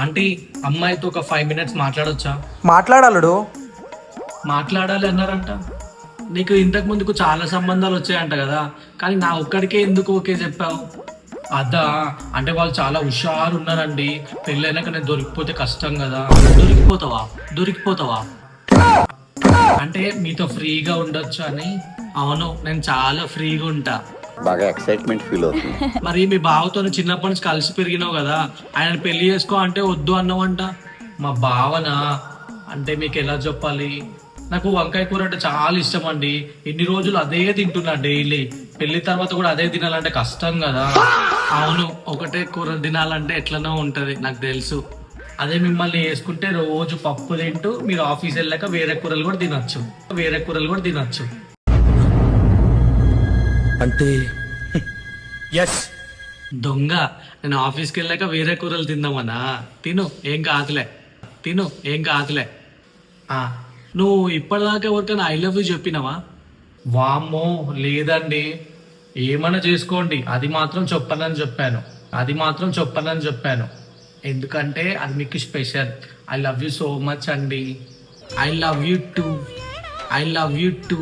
Aunty అమ్మాయితో ఒక 5 minutes మాట్లాడొచ్చా? మాట్లాడాలడు. మాట్లాడాలి అన్నారంట. నీకు ఇంతకు ముందుకు చాలా సంబంధాలు వచ్చాయంట కదా, కానీ నా ఒక్కడికే ఎందుకు ఓకే చెప్పావు? అదా, అంటే వాళ్ళు చాలా హుషారు ఉన్నారండి, పెళ్ళైనాక నేను దొరికిపోతే కష్టం కదా. దొరికిపోతావా అంటే మీతో ఫ్రీగా ఉండొచ్చు అని. అవును, నేను చాలా ఫ్రీగా ఉంటా. బాగా ఎక్సైట్మెంట్ ఫీల్ అవుతుంది. మరి మీ బావతో చిన్నప్పటి నుంచి కలిసి పెరిగినావు కదా, ఆయన పెళ్లి చేసుకో అంటే వద్దు అన్నావంట. మా బావన అంటే మీకు ఎలా చెప్పాలి, నాకు వంకాయ కూర అంటే చాలా ఇష్టం అండి. ఇన్ని రోజులు అదే తింటున్నా డైలీ. పెళ్లి తర్వాత కూడా అదే తినాలంటే కష్టం కదా. అవును, ఒకటే కూర తినాలంటే ఎట్లనో ఉంటది నాకు తెలుసు. అదే మిమ్మల్ని వేసుకుంటే రోజు పప్పు తింటూ మీరు ఆఫీస్ వెళ్ళాక వేరే కూరలు కూడా తినొచ్చు. అంటే ఎస్ దొంగ, నేను ఆఫీస్కి వెళ్ళాక వేరే కూరలు తిందామన్నా? తిను, ఏం కాదులే. నువ్వు ఇప్పటిదాకా ఎవరికైనా ఐ లవ్ యూ చెప్పినావా? వామ్మో లేదండి. ఏమైనా చేసుకోండి, అది మాత్రం చెప్పనని చెప్పాను. ఎందుకంటే అది మీకు special. I love you so much అండి. I love you two.